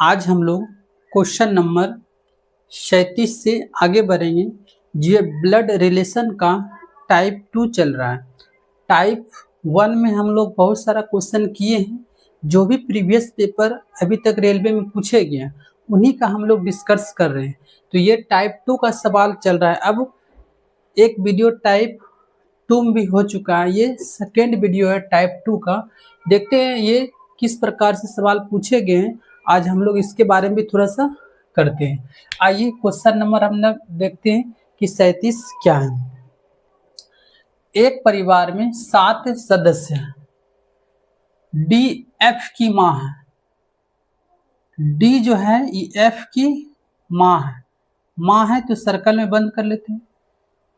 आज हम लोग क्वेश्चन नंबर 37 से आगे बढ़ेंगे। ये ब्लड रिलेशन का टाइप 2 चल रहा है। टाइप 1 में हम लोग बहुत सारा क्वेश्चन किए हैं, जो भी प्रीवियस पेपर अभी तक रेलवे में पूछे गए हैं उन्हीं का हम लोग डिस्कस कर रहे हैं। तो ये टाइप 2 का सवाल चल रहा है। अब एक वीडियो टाइप 2 में भी हो चुका है, ये सेकेंड वीडियो है टाइप 2 का। देखते हैं ये किस प्रकार से सवाल पूछे गए हैं। आज हम लोग इसके बारे में भी थोड़ा सा करते हैं। आइए क्वेश्चन नंबर हम लोग देखते हैं कि 37 क्या है। एक परिवार में 7 सदस्य हैं। डी एफ की माँ है। डी जो है ये एफ की माँ है। माँ है तो सर्कल में बंद कर लेते हैं।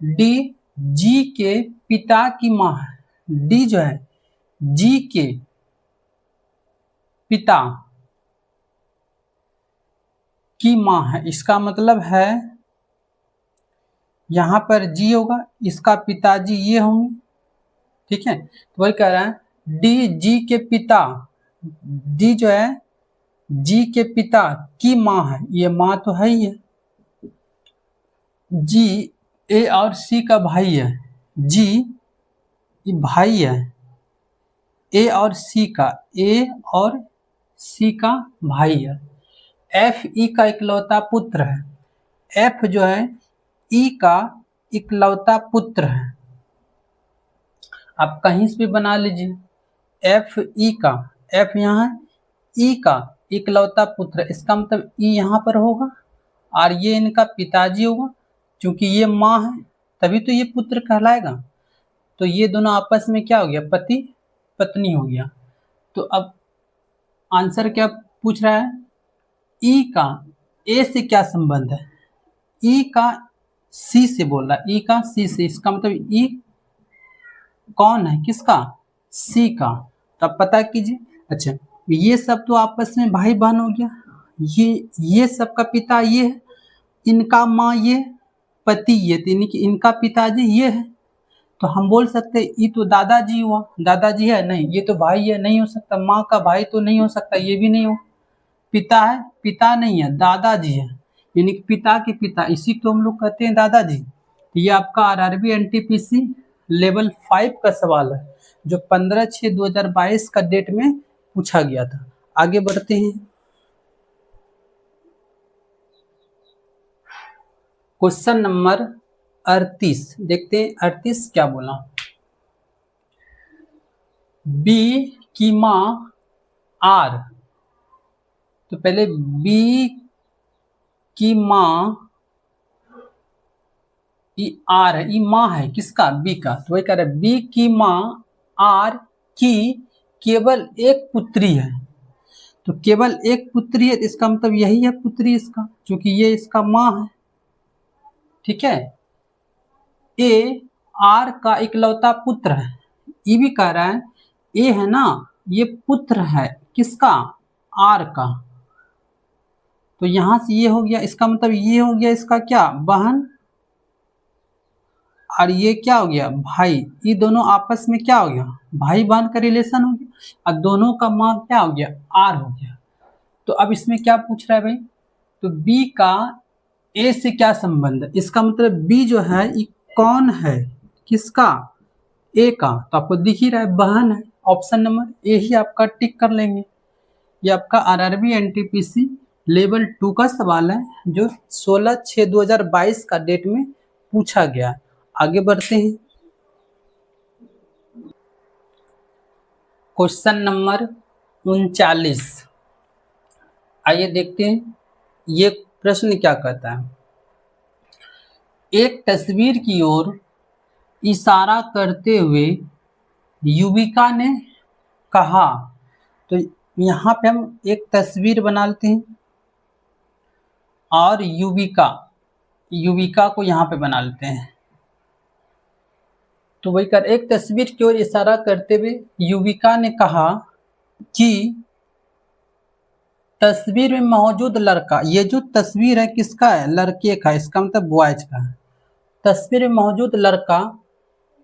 डी जी के पिता की माँ है। डी जो है जी के पिता की माँ है। इसका मतलब है यहाँ पर जी होगा, इसका पिताजी ये होंगे, ठीक है। तो वही कह रहा है डी जी के पिता, डी जो है जी के पिता की माँ है। ये माँ तो है ही है। जी ए और सी का भाई है। जी ये भाई है ए और सी का, ए और सी का भाई है। एफ ई का इकलौता पुत्र है। एफ जो है ई का इकलौता पुत्र है। आप कहीं से भी बना लीजिए। एफ ई का, एफ यहाँ है, ई का इकलौता पुत्र, इसका मतलब ई यहाँ पर होगा और ये इनका पिताजी होगा। क्योंकि ये माँ है तभी तो ये पुत्र कहलाएगा। तो ये दोनों आपस में क्या हो गया, पति पत्नी हो गया। तो अब आंसर क्या पूछ रहा है, ई का ए से क्या संबंध है। ई का सी से बोल रहा है, ई का सी से, इसका मतलब ई कौन है, किसका, सी का। तब पता कीजिए। अच्छा ये सब तो आपस में भाई बहन हो गया। ये सब का पिता ये है, इनका माँ ये, पति ये, तो इनका पिताजी ये है। तो हम बोल सकते हैं ये तो दादाजी हुआ। दादाजी है नहीं, ये तो भाई है, नहीं हो सकता। माँ का भाई तो नहीं हो सकता, ये भी नहीं हो। पिता है, पिता नहीं है, दादाजी है, यानी कि पिता के पिता, इसी को हम लोग कहते हैं दादाजी। तो ये आपका आरआरबी एनटीपीसी लेवल 5 का सवाल है, जो 15/6/2022 का डेट में पूछा गया था। आगे बढ़ते हैं। क्वेश्चन नंबर 38 देखते हैं। 38 क्या बोला। बी की माँ आर, तो पहले बी की माँ, ई आर है, ई माँ है किसका, बी का। तो वही कह रहा है बी की माँ आर की केवल एक पुत्री है। तो केवल एक पुत्री है, इसका मतलब यही है पुत्री इसका, क्योंकि ये इसका माँ है, ठीक है। ए आर का इकलौता पुत्र है। ये भी कह रहा है ए है ना, ये पुत्र है किसका, आर का। तो यहां से ये हो गया, इसका मतलब ये हो गया इसका क्या, बहन, और ये क्या हो गया, भाई। ये दोनों आपस में क्या हो गया, भाई बहन का रिलेशन हो गया, और दोनों का माँ क्या हो गया, आर हो गया। तो अब इसमें क्या पूछ रहा है भाई, तो बी का ए से क्या संबंध है। इसका मतलब बी जो है ये कौन है, किसका, ए का। तो आपको दिख ही रहा है बहन है। ऑप्शन नंबर ए ही आपका टिक कर लेंगे। ये आपका आरआरबी एनटीपीसी लेवल 2 का सवाल है, जो 16/6/2022 का डेट में पूछा गया। आगे बढ़ते हैं। क्वेश्चन नंबर 39, आइए देखते हैं ये प्रश्न क्या कहता है। एक तस्वीर की ओर इशारा करते हुए युविका ने कहा। तो यहाँ पे हम एक तस्वीर बना लेते हैं और युविका को यहाँ पे बना लेते हैं। तो वही कर, एक तस्वीर की ओर इशारा करते हुए युविका ने कहा कि तस्वीर में मौजूद लड़का, ये जो तस्वीर है किसका है, लड़के का, इसका मतलब बॉयज का है। तस्वीर में मौजूद लड़का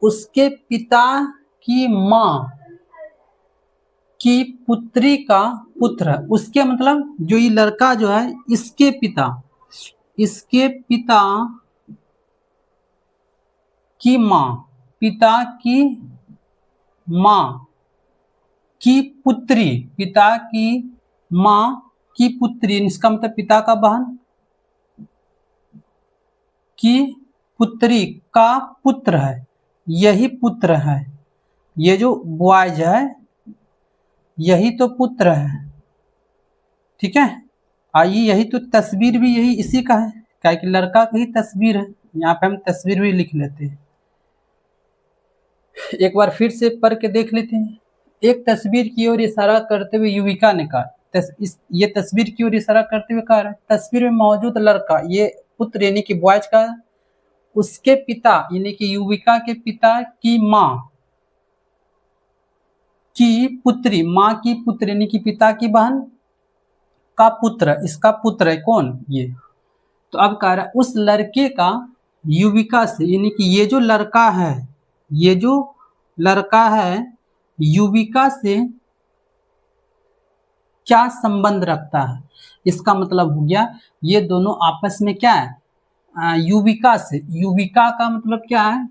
उसके पिता की माँ की पुत्री का पुत्र, उसके मतलब जो ये लड़का जो है इसके पिता की माँ, पिता की माँ की पुत्री, पिता की माँ की पुत्री, इसका मतलब पिता का बहन की पुत्री का पुत्र है, यही पुत्र है, ये जो बॉयज है यही तो पुत्र है। ठीक है, आइए यही तो तस्वीर भी यही इसी का है, क्या कि लड़का की ही तस्वीर है, यहाँ पे हम तस्वीर भी लिख लेते हैं। एक बार फिर से पढ़ के देख लेते हैं। एक तस्वीर की ओर इशारा करते हुए युविका ने कहा, ये तस्वीर की ओर इशारा करते हुए कहा, तस्वीर में मौजूद लड़का, ये पुत्र यानी कि बॉयज का, उसके पिता यानी कि युविका के पिता की माँ की पुत्री, माँ की पुत्री यानी कि पिता की बहन का पुत्र, इसका पुत्र है कौन, ये। तो अब कह रहा है उस लड़के का युविका से, यानी कि ये जो लड़का है, ये जो लड़का है युविका से क्या संबंध रखता है, इसका मतलब हो गया ये दोनों आपस में क्या है, युविका से, युविका का मतलब क्या है,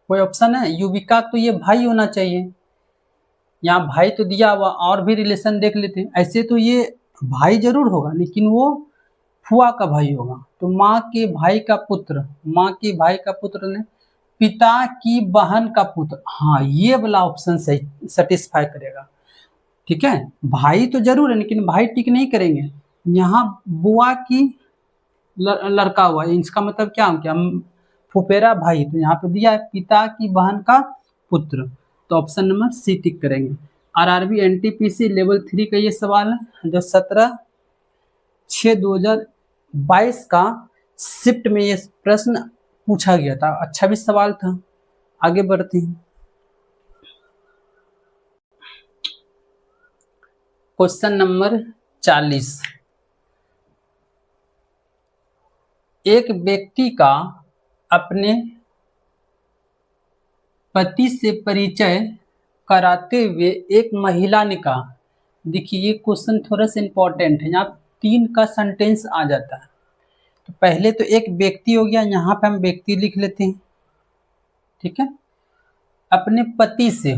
कोई ऑप्शन है, युविका तो ये भाई होना चाहिए, यहाँ भाई तो दिया हुआ, और भी रिलेशन देख लेते हैं, ऐसे तो ये भाई जरूर होगा लेकिन वो फुआ का भाई होगा, तो माँ के भाई का पुत्र, माँ के भाई का पुत्र ने पिता की बहन का पुत्र, हाँ ये वाला ऑप्शन सही सेटिस्फाई करेगा। ठीक है, भाई तो जरूर है लेकिन भाई टिक नहीं करेंगे, यहाँ बुआ की लड़का हुआ, इसका मतलब क्या हो गया, फुफेरा भाई, तो यहाँ पे दिया है पिता की बहन का पुत्र, तो ऑप्शन नंबर सी टिक करेंगे। आरआरबी एनटीपीसी लेवल 3 का ये सवाल है जो 17/6/2022 का शिफ्ट में ये प्रश्न पूछा गया था, अच्छा भी सवाल था। आगे बढ़ते हैं, क्वेश्चन नंबर 40। एक व्यक्ति का अपने पति से परिचय कराते हुए एक महिला ने कहा, देखिए ये क्वेश्चन थोड़ा सा इंपॉर्टेंट है, यहाँ 3 का सेंटेंस आ जाता है। तो पहले तो एक व्यक्ति हो गया, यहाँ पे हम व्यक्ति लिख लेते हैं। ठीक है, अपने पति से,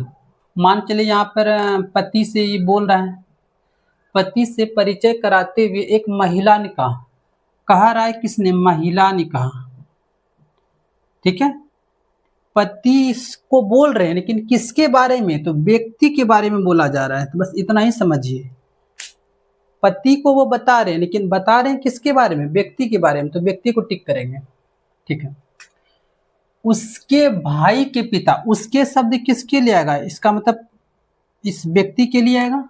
मान चले यहाँ पर पति से ये बोल रहा है, पति से परिचय कराते हुए एक महिला ने कहा रहा है किसने, महिला ने कहा। ठीक है, पति को बोल रहे हैं लेकिन किसके बारे में, तो व्यक्ति के बारे में बोला जा रहा है, तो बस इतना ही समझिए, पति को वो बता रहे हैं लेकिन बता रहे हैं किसके बारे में, व्यक्ति के बारे में, तो व्यक्ति को टिक करेंगे। ठीक है, उसके भाई के पिता, उसके शब्द किसके लिए आएगा, इसका मतलब इस व्यक्ति के लिए आएगा,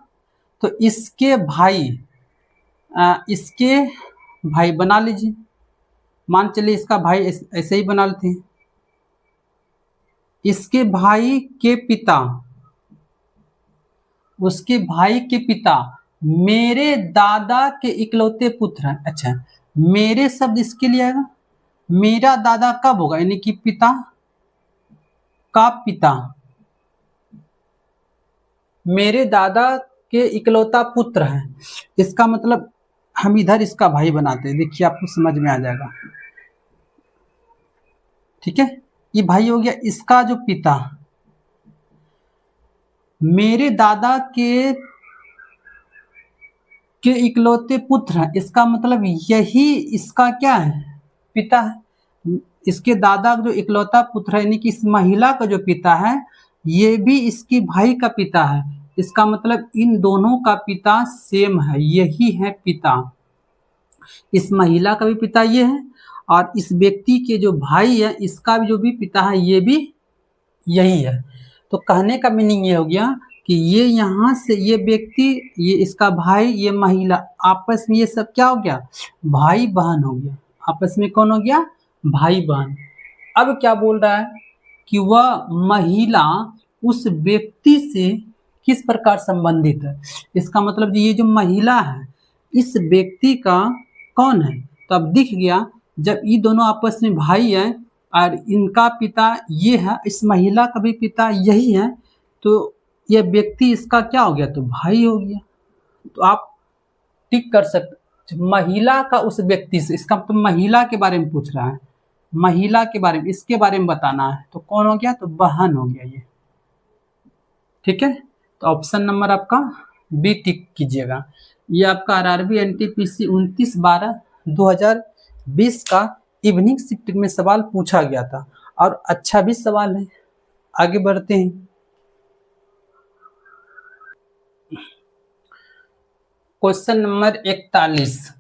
तो इसके भाई बना लीजिए, मान चलिए इसका भाई ऐसे ही बना लेते हैं, इसके भाई के पिता, उसके भाई के पिता मेरे दादा के इकलौते पुत्र हैं। अच्छा, मेरे शब्द इसके लिए आएगा, मेरा दादा कब होगा, यानी कि पिता का पिता, मेरे दादा के इकलौता पुत्र है, इसका मतलब हम इधर इसका भाई बनाते हैं, देखिए आपको समझ में आ जाएगा। ठीक है, ये भाई हो गया, इसका जो पिता मेरे दादा के इकलौते पुत्र हैं, इसका मतलब यही इसका क्या है, पिता है, इसके दादा जो इकलौता पुत्र है यानी कि इस महिला का जो पिता है ये भी इसकी भाई का पिता है, इसका मतलब इन दोनों का पिता सेम है, यही है पिता, इस महिला का भी पिता ये है और इस व्यक्ति के जो भाई है इसका भी जो भी पिता है ये भी यही है। तो कहने का मीनिंग ये हो गया कि ये यहाँ से ये व्यक्ति, ये इसका भाई, ये महिला, आपस में ये सब क्या हो गया, भाई बहन हो गया, आपस में कौन हो गया, भाई बहन। अब क्या बोल रहा है कि वह महिला उस व्यक्ति से किस प्रकार संबंधित है, इसका मतलब ये जो महिला है इस व्यक्ति का कौन है, तो अब दिख गया जब ये दोनों आपस में भाई है और इनका पिता ये है, इस महिला का भी पिता यही है, तो ये व्यक्ति इसका क्या हो गया, तो भाई हो गया। तो आप टिक कर सकते, महिला का उस व्यक्ति से, इसका मतलब महिला के बारे में पूछ रहा है, महिला के बारे में, इसके बारे में बताना है, तो कौन हो गया, तो बहन हो गया ये। ठीक है, तो ऑप्शन नंबर आपका बी टिक कीजिएगा। ये आपका आरआरबी एनटीपीसी 29/12/2020 का इवनिंग शिफ्ट में सवाल पूछा गया था, और अच्छा भी सवाल है। आगे बढ़ते हैं। Question number 41।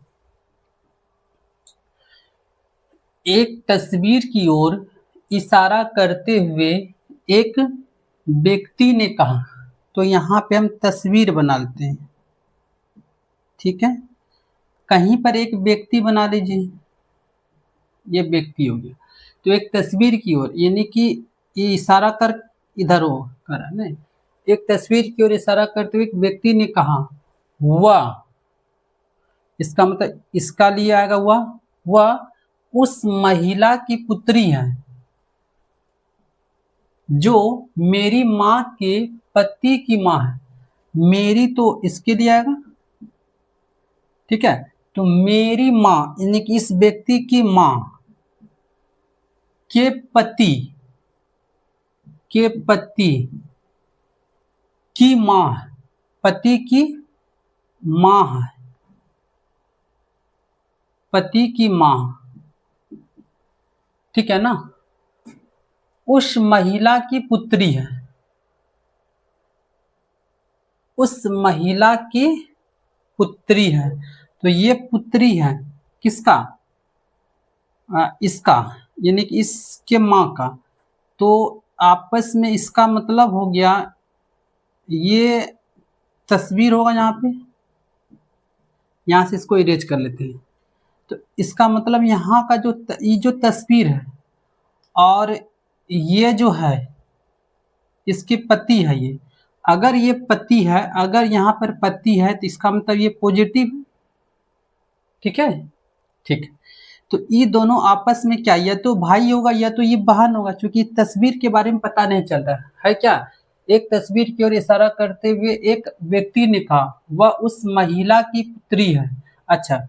एक तस्वीर की ओर इशारा करते हुए एक व्यक्ति ने कहा, तो यहाँ पे हम तस्वीर बना लेते हैं। ठीक है, कहीं पर एक व्यक्ति बना लीजिए, ये व्यक्ति हो गया। तो एक तस्वीर की ओर, यानी कि ये इशारा कर इधर हो कर है ना, एक तस्वीर की ओर इशारा करते हुए एक व्यक्ति ने कहा वह, इसका मतलब इसका लिए आएगा वह उस महिला की पुत्री है जो मेरी माँ के पति की माँ है। मेरी तो इसके लिए आएगा, ठीक है। तो मेरी माँ यानी कि इस व्यक्ति की माँ के पति की माँ, पति की माँ है, पति की माँ, ठीक है ना, उस महिला की पुत्री है, उस महिला की पुत्री है। तो ये पुत्री है किसका, इसका, यानी कि इसके माँ का। तो आपस में इसका मतलब हो गया, ये तस्वीर होगा यहाँ पे, यहाँ से इसको इरेज कर लेते हैं। तो इसका मतलब यहाँ का ये जो तस्वीर है और ये जो है इसके पति है, ये अगर ये पति है, अगर यहाँ पर पति है तो इसका मतलब ये पॉजिटिव, ठीक है। ठीक, तो ये दोनों आपस में क्या, या तो भाई होगा या तो ये बहन होगा, क्योंकि तस्वीर के बारे में पता नहीं चल रहा है क्या। एक तस्वीर की ओर इशारा करते हुए एक व्यक्ति ने कहा वह उस महिला की पुत्री है। अच्छा,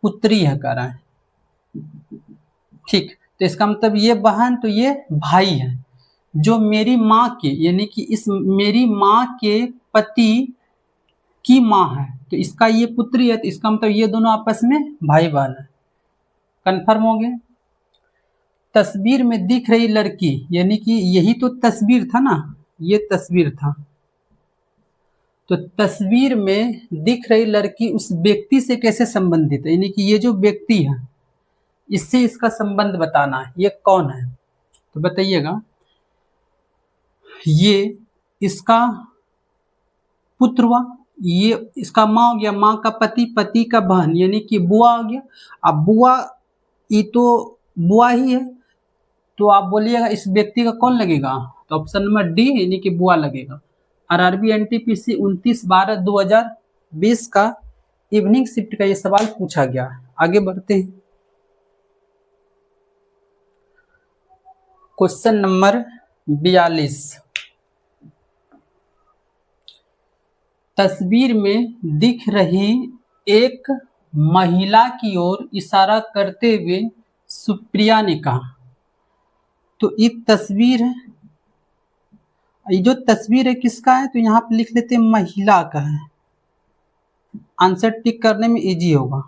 पुत्री है कह रहा है, ठीक। तो इसका मतलब ये बहन तो ये भाई है, जो मेरी माँ के, यानी कि इस मेरी माँ के पति की माँ है, तो इसका ये पुत्री है, तो इसका मतलब ये दोनों आपस में भाई बहन है। कंफर्म हो गया। तस्वीर में दिख रही लड़की, यानी कि यही तो तस्वीर था ना, ये तस्वीर था। तो तस्वीर में दिख रही लड़की उस व्यक्ति से कैसे संबंधित है, यानी कि ये जो व्यक्ति है इससे इसका संबंध बताना है, ये कौन है। तो बताइएगा, ये इसका पुत्र हुआ, ये इसका माँ हो गया, माँ का पति, पति का बहन, यानी कि बुआ हो गया। अब बुआ, ये तो बुआ ही है, तो आप बोलिएगा इस व्यक्ति का कौन लगेगा, तो ऑप्शन नंबर डी यानी कि बुआ लगेगा। आरआरबी एनटीपीसी 29/12/2020 का इवनिंग शिफ्ट का ये सवाल पूछा गया। आगे बढ़ते हैं। Question number 42। तस्वीर में दिख रही एक महिला की ओर इशारा करते हुए सुप्रिया ने कहा, तो ये तस्वीर है, ये जो तस्वीर है किसका है, तो यहाँ पे लिख लेते हैं महिला का है। आंसर टिक करने में इजी होगा।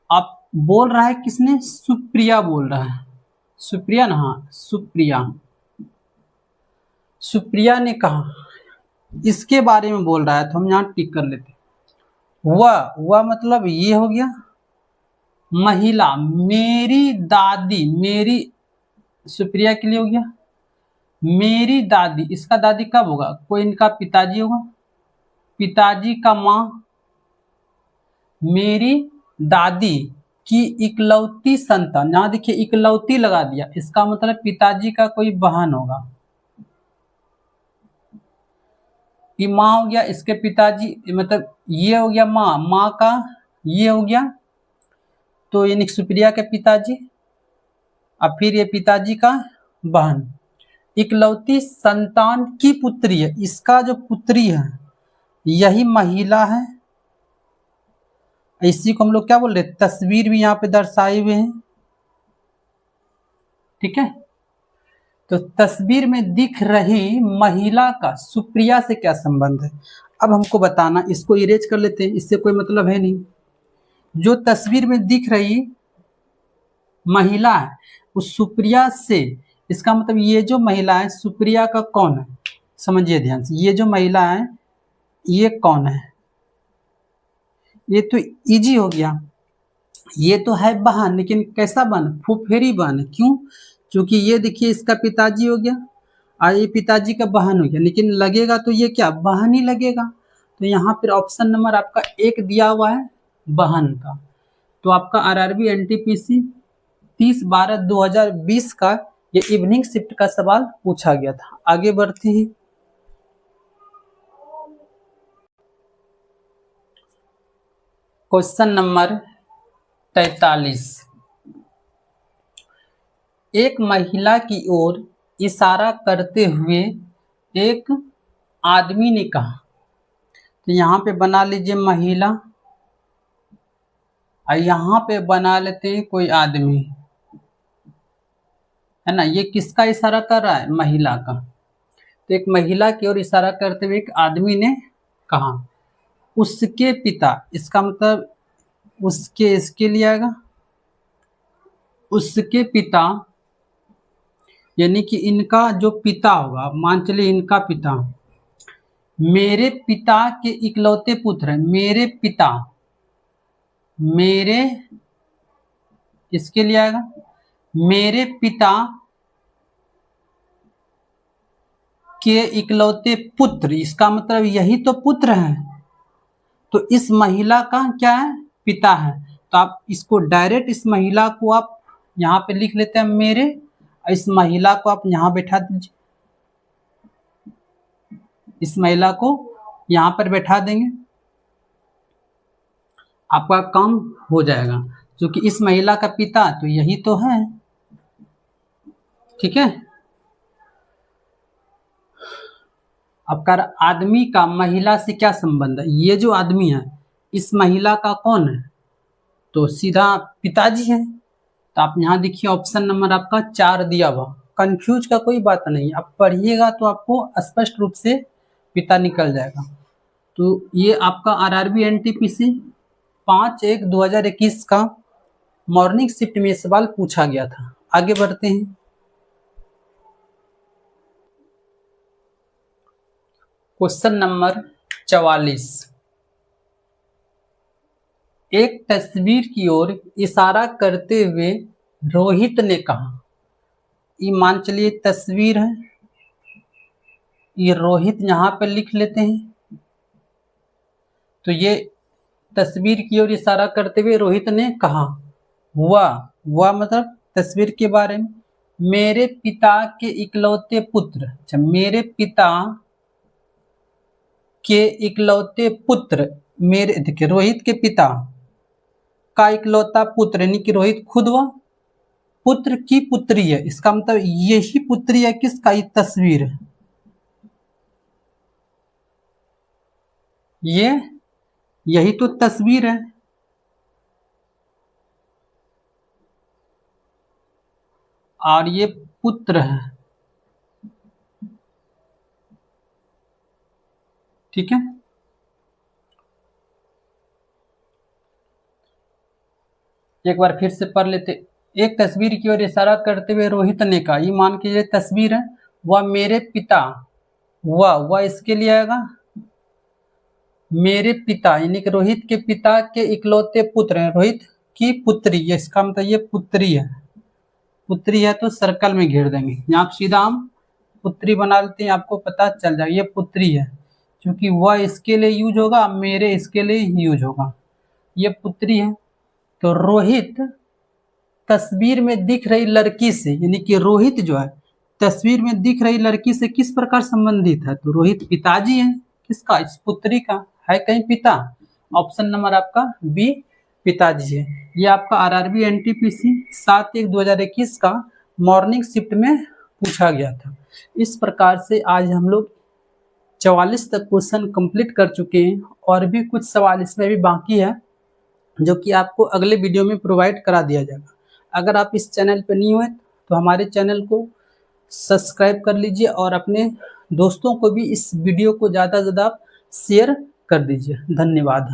आप बोल रहा है किसने, सुप्रिया बोल रहा है, सुप्रिया ना, हाँ सुप्रिया, सुप्रिया ने कहा, इसके बारे में बोल रहा है, तो हम यहाँ टिक कर लेते हैं। वह मतलब ये हो गया महिला, मेरी दादी, मेरी सुप्रिया के लिए हो गया मेरी दादी, इसका दादी कब होगा, कोई इनका पिताजी होगा, पिताजी का माँ, मेरी दादी की इकलौती संतान, यहाँ देखिए इकलौती लगा दिया, इसका मतलब पिताजी का कोई बहन होगा। ये माँ हो गया, इसके पिताजी, मतलब ये हो गया माँ, माँ का ये हो गया, तो यानी सुप्रिया के पिताजी, अब फिर ये पिताजी का बहन, इकलौती संतान की पुत्री है, इसका जो पुत्री है यही महिला है। इसी को हम लोग क्या बोल रहे हैं, तस्वीर भी यहाँ पे दर्शाए हुए हैं। ठीक है, तो तस्वीर में दिख रही महिला का सुप्रिया से क्या संबंध है, अब हमको बताना। इसको इरेज कर लेते हैं, इससे कोई मतलब है नहीं। जो तस्वीर में दिख रही महिला है उस सुप्रिया से, इसका मतलब ये जो महिला है सुप्रिया का कौन है, समझिए ध्यान से। ये जो महिला है ये कौन है, ये तो इजी हो गया। ये तो है बहन, लेकिन कैसा बहन, फुफेरी बहन है। क्यों, क्योंकि ये देखिए इसका पिताजी हो गया और ये पिताजी का बहन हो गया, लेकिन लगेगा तो ये क्या, बहन ही लगेगा। तो यहाँ पर ऑप्शन नंबर आपका 1 दिया हुआ है बहन का। तो आपका आरआरबी एनटीपीसी 30/12/2020 का ये इवनिंग शिफ्ट का सवाल पूछा गया था। आगे बढ़ते हैं। Question number 43। एक महिला की ओर इशारा करते हुए एक आदमी ने कहा, तो यहाँ पे बना लीजिए महिला और यहाँ पे बना लेते हैं कोई आदमी, है ना। ये किसका इशारा कर रहा है, महिला का। तो एक महिला की ओर इशारा करते हुए एक आदमी ने कहा, उसके पिता, इसका मतलब उसके, इसके लिए आएगा उसके पिता, यानी कि इनका जो पिता होगा, मान चलिए इनका पिता, मेरे पिता के इकलौते पुत्र है। मेरे पिता, मेरे, इसके लिए आएगा मेरे पिता के इकलौते पुत्र, इसका मतलब यही तो पुत्र है। तो इस महिला का क्या है, पिता है। तो आप इसको डायरेक्ट, इस महिला को आप यहाँ पे लिख लेते हैं मेरे, इस महिला को आप यहाँ बैठा दीजिए, इस महिला को यहाँ पर बैठा देंगे, आपका काम हो जाएगा। क्योंकि इस महिला का पिता तो यही तो है। ठीक है, आपका आदमी का महिला से क्या संबंध है, ये जो आदमी है इस महिला का कौन है, तो सीधा पिताजी है। तो आप यहाँ देखिए ऑप्शन नंबर आपका 4 दिया हुआ। कंफ्यूज का कोई बात नहीं, आप पढ़िएगा तो आपको स्पष्ट रूप से पिता निकल जाएगा। तो ये आपका आरआरबी एनटीपीसी 5/1/2021 का मॉर्निंग शिफ्ट में सवाल पूछा गया था। आगे बढ़ते हैं। Question number 44। एक तस्वीर की ओर इशारा करते हुए रोहित ने कहा, ये मान चलिए तस्वीर है, ये रोहित यहाँ पर लिख लेते हैं। तो ये तस्वीर की ओर इशारा करते हुए रोहित ने कहा, हुआ मतलब तस्वीर के बारे में, मेरे पिता के इकलौते पुत्र। अच्छा, मेरे पिता के इकलौते पुत्र, मेरे, देखिए रोहित के पिता का इकलौता पुत्र, यानी कि रोहित खुद वह पुत्र की पुत्री है। इसका मतलब यही पुत्री है किसका, ये तस्वीर है, ये यही तो तस्वीर है। और ये पुत्र है। ठीक है, एक बार फिर से पढ़ लेते। एक तस्वीर की ओर इशारा करते हुए रोहित ने कहा, ये मान के ये तस्वीर है, वह मेरे पिता, वह इसके लिए आएगा मेरे पिता, यानी कि रोहित के पिता के इकलौते पुत्र हैं, रोहित की पुत्री, इसका मतलब ये पुत्री है। पुत्री है तो सर्कल में घेर देंगे, यहाँ सीधा हम पुत्री बना लेते हैं, आपको पता चल जाएगा ये पुत्री है। क्योंकि वह इसके लिए यूज होगा, मेरे इसके लिए यूज होगा, ये पुत्री है। तो रोहित तस्वीर में दिख रही लड़की से, यानी कि रोहित जो है तस्वीर में दिख रही लड़की से किस प्रकार संबंधित है, तो रोहित पिताजी है किसका, इस पुत्री का। है कहीं पिता, ऑप्शन नंबर आपका बी पिताजी है। ये आपका आरआरबी एनटीपीसी 7/1/2021 का मॉर्निंग शिफ्ट में पूछा गया था। इस प्रकार से आज हम लोग 44 तक क्वेश्चन कंप्लीट कर चुके हैं और भी कुछ सवाल इसमें भी बाकी है जो कि आपको अगले वीडियो में प्रोवाइड करा दिया जाएगा। अगर आप इस चैनल पर नहीं हुए तो हमारे चैनल को सब्सक्राइब कर लीजिए और अपने दोस्तों को भी इस वीडियो को ज़्यादा से ज़्यादा शेयर कर दीजिए। धन्यवाद।